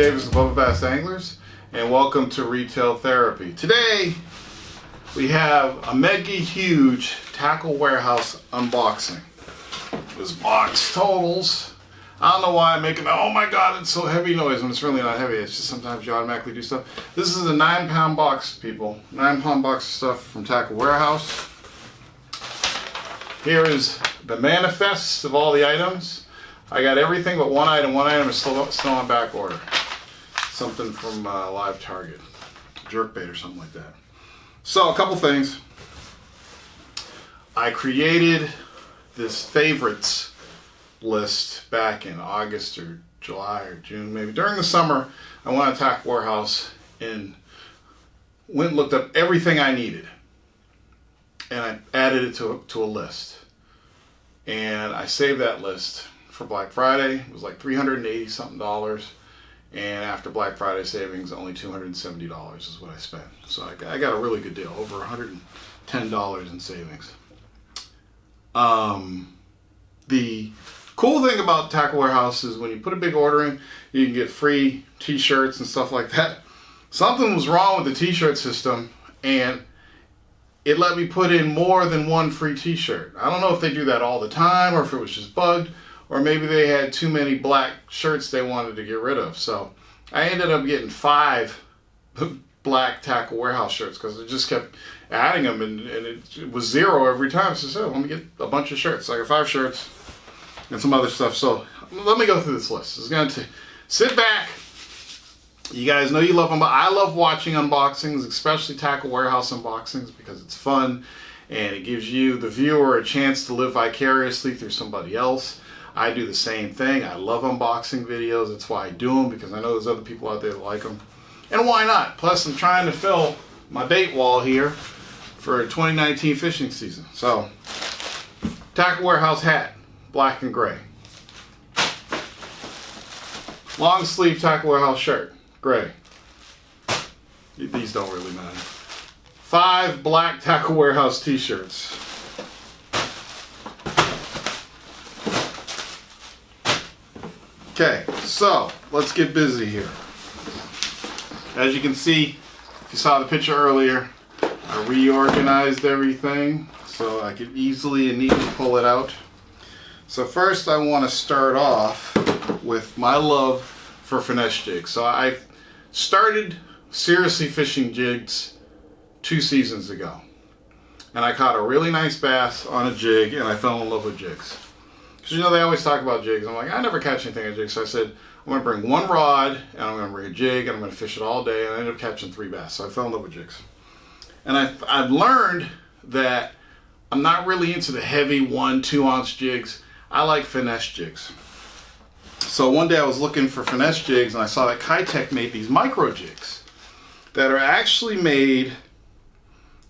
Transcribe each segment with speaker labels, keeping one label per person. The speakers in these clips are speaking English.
Speaker 1: Davis of Bubba Bass Anglers, and welcome to Retail Therapy. Today we have a mega huge Tacklewarehouse unboxing. This box totals, I don't know why I'm making oh my god, it's so heavy noise when it's really not heavy. It's just sometimes you automatically do stuff. This is a 9-pound box, people. 9-pound box of stuff from Tacklewarehouse. Here is the manifests of all the items. I got everything but one item. One item is still on back order. Something from Live Target. Jerkbait or something like that. So, a couple things. I created this favorites list back in August or July or June, maybe. During the summer, I went on Tacklewarehouse and went and looked up everything I needed. And I added it to a list. And I saved that list for Black Friday. It was like $380 something, and after Black Friday savings, only $270 is what I spent. So I got a really good deal, over $110 in savings. The cool thing about Tacklewarehouse is when you put a big order in, you can get free t-shirts and stuff like that. Something was wrong with the t-shirt system, and it let me put in more than one free t-shirt. I don't know if they do that all the time or if it was just bugged, or maybe they had too many black shirts they wanted to get rid of. So I ended up getting 5 black Tacklewarehouse shirts because I just kept adding them, and it was 0 every time. So I said, let me get a bunch of shirts. So I got 5 shirts and some other stuff. So let me go through this list. It's going to sit back. You guys know you love them, but I love watching unboxings, especially Tacklewarehouse unboxings, because it's fun and it gives you, the viewer, a chance to live vicariously through somebody else. I do the same thing. I love unboxing videos. That's why I do them, because I know there's other people out there that like them. And why not? Plus, I'm trying to fill my bait wall here for 2019 fishing season. So, Tacklewarehouse hat, black and gray. Long sleeve Tacklewarehouse shirt, gray. These don't really matter. 5 black Tacklewarehouse t-shirts. Okay, so let's get busy here. As you can see, if you saw the picture earlier, I reorganized everything so I could easily and neatly pull it out. So first I want to start off with my love for finesse jigs. So I started seriously fishing jigs 2 seasons ago. And I caught a really nice bass on a jig, and I fell in love with jigs. Because, you know, they always talk about jigs. I'm like, I never catch anything on jigs. So I said, I'm going to bring one rod, and I'm going to bring a jig, and I'm going to fish it all day. And I ended up catching 3 bass. So I fell in love with jigs. And I've learned that I'm not really into the heavy 1-2 ounce jigs. I like finesse jigs. So one day I was looking for finesse jigs, and I saw that Kitech made these micro jigs that are actually made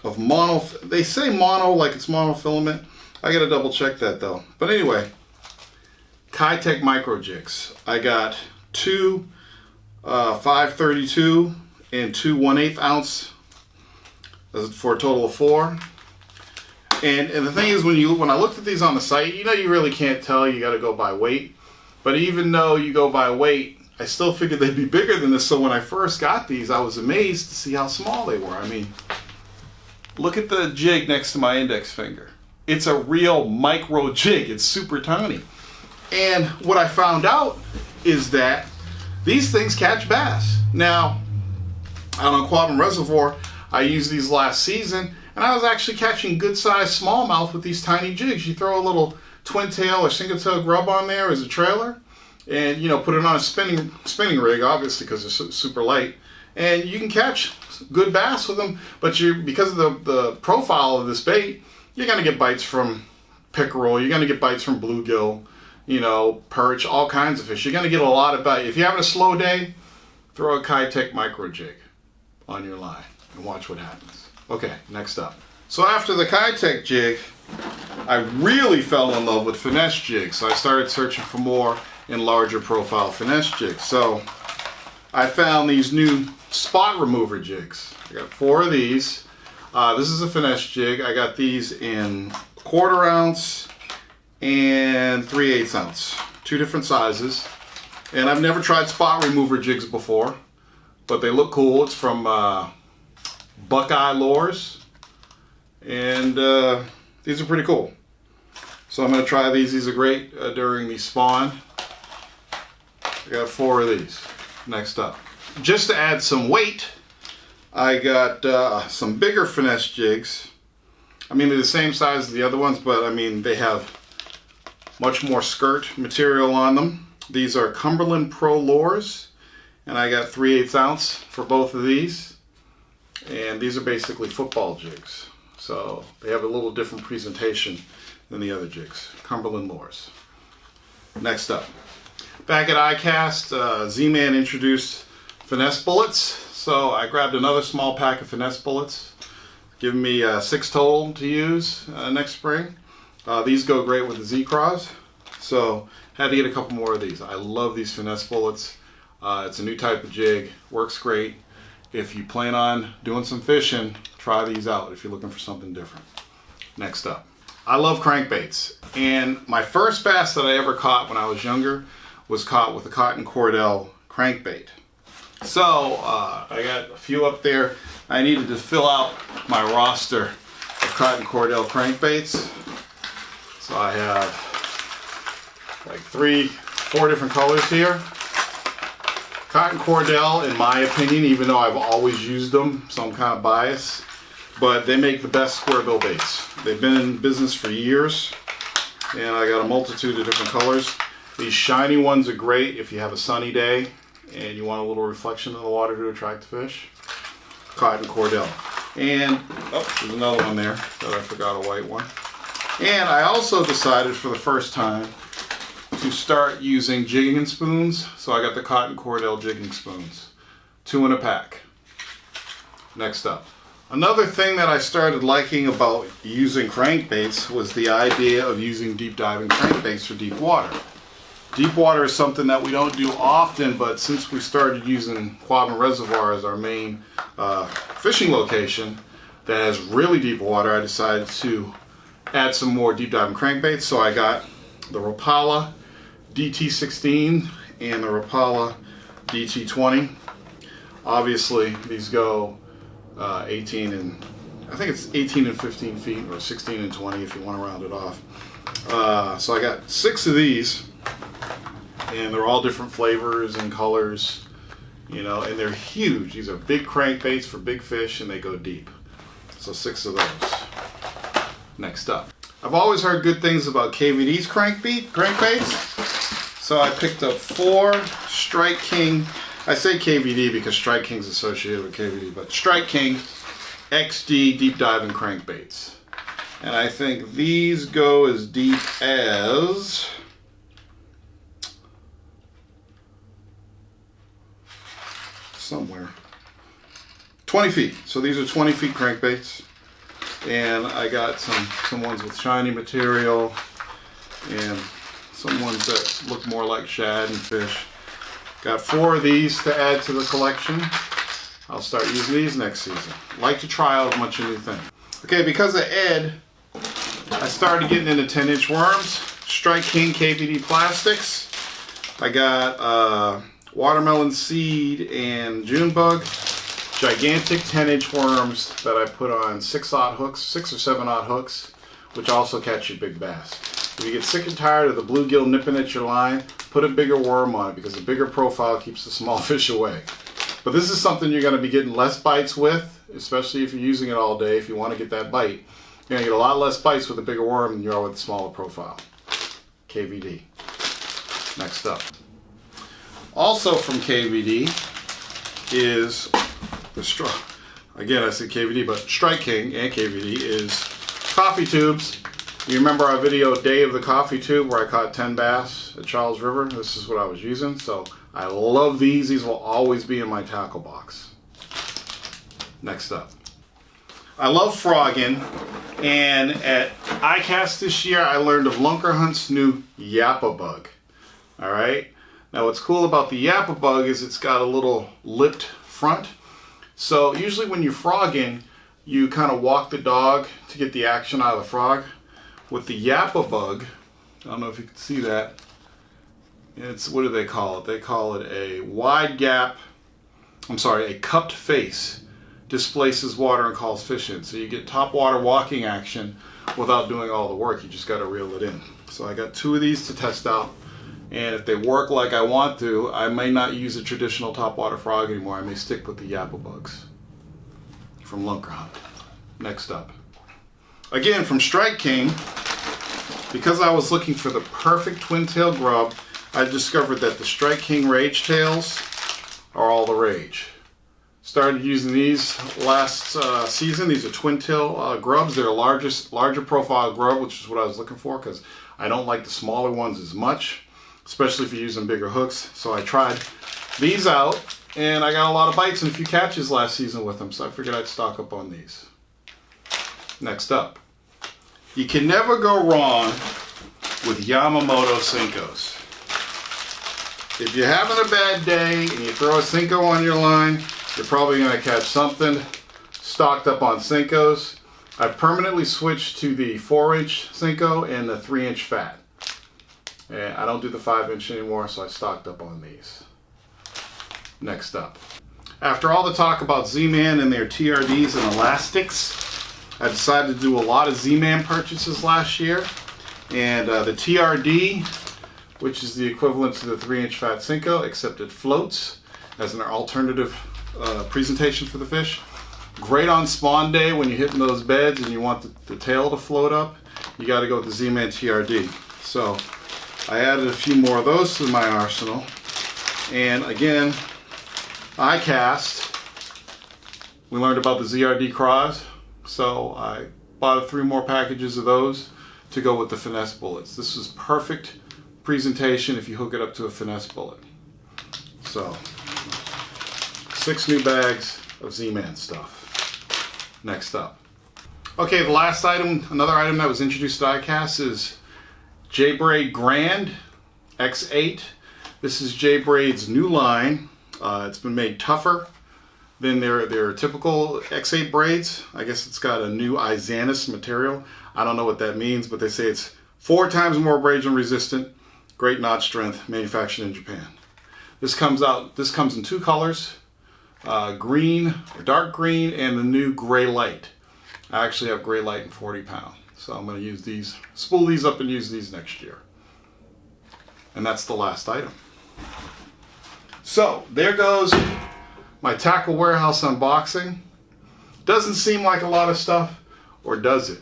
Speaker 1: of mono. They say mono like it's monofilament. I got to double check that though. But anyway, Kitech micro jigs. I got 2 532 and 2 1/8 ounce for a total of 4. And the thing is, when I looked at these on the site, you know, you really can't tell. You got to go by weight. But even though you go by weight, I still figured they'd be bigger than this. So when I first got these, I was amazed to see how small they were. I mean, look at the jig next to my index finger. It's a real micro jig. It's super tiny. And what I found out is that these things catch bass. Now, out on Quabbin Reservoir, I used these last season, and I was actually catching good-sized smallmouth with these tiny jigs. You throw a little twin tail or single tail grub on there as a trailer, and, you know, put it on a spinning rig, obviously, because it's super light, and you can catch good bass with them. But because of the profile of this bait, you're going to get bites from pickerel, you're going to get bites from bluegill, you know, perch, all kinds of fish. You're going to get a lot of bites. If you're having a slow day, throw a Kitech micro jig on your line and watch what happens. Okay, next up. So after the Kitech jig, I really fell in love with finesse jigs. So I started searching for more and larger profile finesse jigs. So I found these new spot remover jigs. I got 4 of these. This is a finesse jig. I got these in 1/4 ounce and 3/8 ounce. 2 different sizes. And I've never tried spot remover jigs before, but they look cool. It's from Buckeye Lures, and these are pretty cool. So I'm going to try these. These are great during the spawn. I got 4 of these. Next up, just to add some weight, I got some bigger finesse jigs. I mean, they're the same size as the other ones, but I mean, they have much more skirt material on them. These are Cumberland Pro Lures, and I got 3/8 ounce for both of these. And these are basically football jigs. So they have a little different presentation than the other jigs. Cumberland Lures. Next up, back at iCast, Z-Man introduced finesse bullets. So I grabbed another small pack of finesse bullets, giving me 6 total to use next spring. These go great with the Z-Craws, so had to get a couple more of these. I love these finesse bullets. It's a new type of jig, works great. If you plan on doing some fishing, try these out if you're looking for something different. Next up, I love crankbaits, and my first bass that I ever caught when I was younger was caught with a cotton cordell crankbait. So I got a few up there. I needed to fill out my roster of cotton cordell crankbaits. So I have like 4 different colors here. Cotton cordell, in my opinion, even though I've always used them, so I'm kind of biased, but they make the best square bill baits. They've been in business for years, and I got a multitude of different colors. These shiny ones are great if you have a sunny day and you want a little reflection in the water to attract fish. Cotton cordell. And, oh, there's another one there that I forgot, a white one. And I also decided for the first time to start using jigging spoons, so I got the cotton cordell jigging spoons. 2 in a pack. Next up. Another thing that I started liking about using crankbaits was the idea of using deep diving crankbaits for deep water. Deep water is something that we don't do often, but since we started using Quabbin Reservoir as our main fishing location that has really deep water, I decided to add some more deep diving crankbaits. So I got the Rapala DT16 and the Rapala DT20. Obviously these go 18 and I think it's 18 and 15 feet, or 16 and 20 if you want to round it off. So I got 6 of these, and they're all different flavors and colors, you know, and they're huge. These are big crankbaits for big fish, and they go deep. So 6 of those. Next up, I've always heard good things about KVD's crankbaits, so I picked up 4 Strike King. I say KVD because Strike King's associated with KVD, but Strike King XD deep diving crankbaits. And I think these go as deep as somewhere 20 feet. So these are 20 feet crankbaits. And I got some ones with shiny material and some ones that look more like shad and fish. Got 4 of these to add to the collection. I'll start using these next season. Like to try out a bunch of new things. Okay, because of Ed, I started getting into 10-inch worms. Strike King KVD plastics. I got watermelon seed and June bug. Gigantic 10-inch worms that I put on 6/0 hooks, 6 or 7/0 hooks, which also catch your big bass. If you get sick and tired of the bluegill nipping at your line, put a bigger worm on it, because a bigger profile keeps the small fish away. But this is something you're going to be getting less bites with, especially if you're using it all day. If you want to get that bite, you're going to get a lot less bites with a bigger worm than you are with a smaller profile. KVD. Next up. Also from KVD is the straw. Again, I said KVD, but Strike King and KVD is coffee tubes. You remember our video, Day of the Coffee Tube, where I caught 10 bass at Charles River? This is what I was using. So I love these. These will always be in my tackle box. Next up. I love frogging, and at iCast this year, I learned of Lunker Hunt's new Yappa bug. All right. Now, what's cool about the Yappa bug is it's got a little lipped front. So usually when you're frogging, you kind of walk the dog to get the action out of the frog. With the Yappa bug, I don't know if you can see that. It's, what do they call it? They call it a wide gap, a cupped face displaces water and calls fish in. So you get top water walking action without doing all the work. You just got to reel it in. So I got 2 of these to test out. And if they work like I want to, I may not use a traditional topwater frog anymore. I may stick with the Yappa bugs from Lunker Hunt. Next up. Again, from Strike King, because I was looking for the perfect twin tail grub, I discovered that the Strike King Rage Tails are all the rage. Started using these last season. These are twin tail grubs. They're a larger profile grub, which is what I was looking for because I don't like the smaller ones as much, especially if you're using bigger hooks. So I tried these out, and I got a lot of bites and a few catches last season with them, so I figured I'd stock up on these. Next up, you can never go wrong with Yamamoto Senkos. If you're having a bad day and you throw a Senko on your line, you're probably going to catch something. Stocked up on Senkos. I've permanently switched to the 4-inch Senko and the 3-inch fat. And I don't do the 5-inch anymore, so I stocked up on these. Next up. After all the talk about Z-Man and their TRDs and elastics, I decided to do a lot of Z-Man purchases last year. And the TRD, which is the equivalent to the 3-inch fat Senko, except it floats as an alternative presentation for the fish. Great on spawn day when you're hitting those beds and you want the tail to float up. You got to go with the Z-Man TRD. So I added a few more of those to my arsenal. And again, I cast. We learned about the ZRD craws. So I bought 3 more packages of those to go with the finesse bullets. This is perfect presentation if you hook it up to a finesse bullet. So 6 new bags of Z-Man stuff. Next up. Okay, the last item, another item that was introduced to iCast is j-braid Grand X8. This is j-braid's new line. It's been made tougher than their typical X8 braids. I guess it's got a new Isanus material. I don't know what that means, but they say it's 4 times more abrasion resistant, great knot strength, manufactured in Japan. This comes in 2 colors, green, or dark green, and the new gray light. I actually have gray light in 40 pound, so I'm going to use these, spool these up and use these next year. And that's the last item. So there goes my Tacklewarehouse unboxing. Doesn't seem like a lot of stuff, or does it?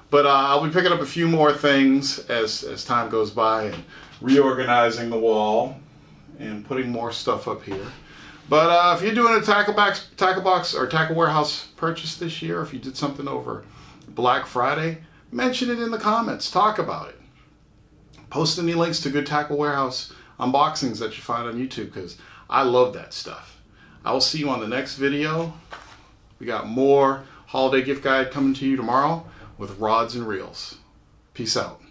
Speaker 1: But I'll be picking up a few more things as time goes by and reorganizing the wall and putting more stuff up here. But if you're doing a tackle box or Tacklewarehouse purchase this year, if you did something over Black Friday, mention it in the comments. Talk about it. Post any links to good Tacklewarehouse unboxings that you find on YouTube, because I love that stuff. I will see you on the next video. We got more holiday gift guide coming to you tomorrow with rods and reels. Peace out.